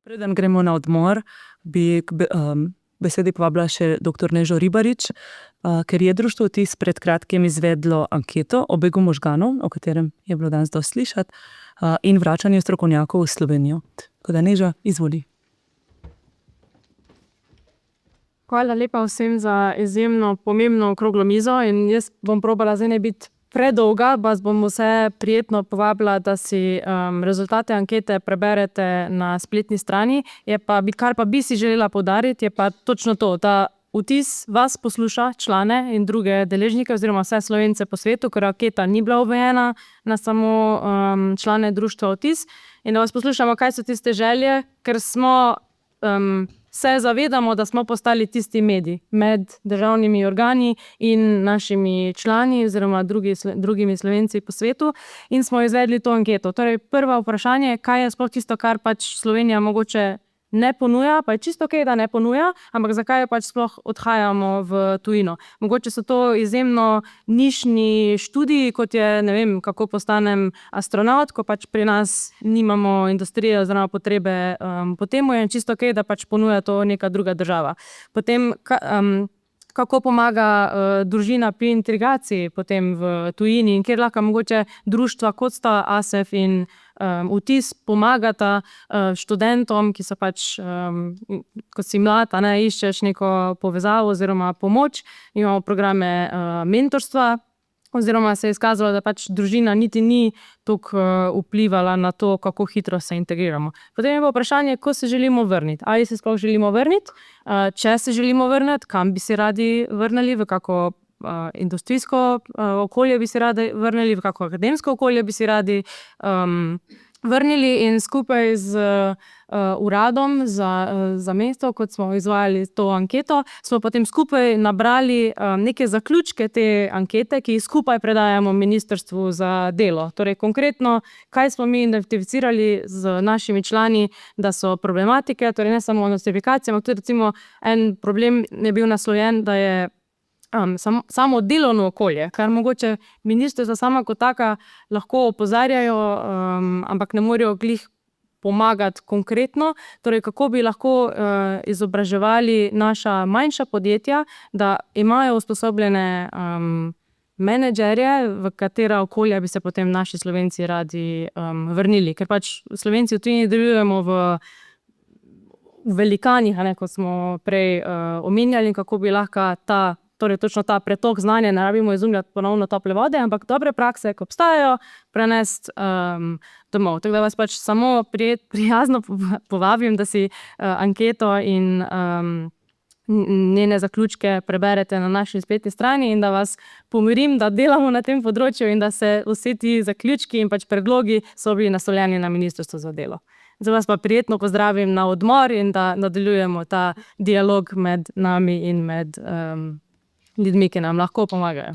Preden gremo na odmor, bi k besedi povabila še dr. Nežo Ribarič, ker je Društvo Vtis pred kratkim izvedlo anketo o begu možganov, o katerem je bilo danes dosti slišati, in vračanju strokovnjakov v Slovenijo. Tako da, Neža, izvoli. Hvala lepa vsem za izjemno pomembno okroglo mizo in jaz bom probala zdaj ne biti predolga, vas bom vse prijetno povabila, da si rezultate ankete preberete na spletni strani. Kar pa bi si želela poudariti, je pa točno to, da Vtis vas posluša, člane in druge deležnike oziroma vse Slovence po svetu, ker anketa ni bila omejena na samo člane Društva Vtis, in da vas poslušamo, kaj so tiste želje, ker smo se zavedamo, da smo postali tisti medij med državnimi organi in našimi člani oziroma drugimi Slovenci po svetu in smo izvedli to anketo. Torej, prvo vprašanje, kaj je sploh tisto, kar pač Slovenija mogoče ne ponuja, pa je čisto okej, da ne ponuja, ampak zakaj pač sploh odhajamo v tujino. Mogoče so to izjemno nišni študiji, kot je, ne vem, kako postanem astronavt, ko pač pri nas nimamo industrije oziroma potrebe po tem, je čisto okej, da pač ponuja to neka druga država. Potem, kako pomaga družina pri integraciji potem v tujini in kjer lahko mogoče društva, kot sta ASEF in Vtis, pomagata študentom, ki so pač, ko si mlad, iščeš neko povezavo oziroma pomoč. Imamo programe mentorstva, oziroma se je izkazalo, da pač družina niti ni toliko vplivala na to, kako hitro se integriramo. Potem je pa vprašanje, ko se želimo vrniti. Ali se sploh želimo vrniti? Če se želimo vrniti, kam bi se radi vrnili, v kako industrijsko okolje bi se radi vrnili, v kako akademsko okolje bi se radi vrnili, in skupaj z uradom za mesto, kot smo izvajali to anketo, smo potem skupaj nabrali neke zaključke te ankete, ki jih skupaj predajamo Ministrstvu za delo. Torej, konkretno, kaj smo mi identificirali z našimi člani, da so problematike, torej ne samo nostrifikacije, ampak tudi recimo en problem je bil naslovljen, da je samo delovno okolje, kar mogoče ministrstva sama kot taka lahko opozarjajo, ampak ne morejo glih pomagati konkretno. Torej, kako bi lahko izobraževali naša manjša podjetja, da imajo usposobljene menedžerje, v katera okolja bi se potem naši Slovenci radi vrnili. Ker pač Slovenci v tujini delujemo v velikanih, kot smo prej omenjali, kako bi lahko torej točno ta pretok znanja, ne rabimo izumljati ponovno tople vode, ampak dobre prakse, ko obstajajo, prenesti domov. Tako da vas pač samo prijazno povabim, da si anketo in njene zaključke preberete na naši spletni strani in da vas pomirim, da delamo na tem področju in da se vsi ti zaključki in pač predlogi so bili naslovljeni na Ministrstvo za delo. Zdaj vas pa prijetno pozdravim na odmor in da nadaljujemo ta dialog med nami in med ljudmi, ki nam lahko pomagajo.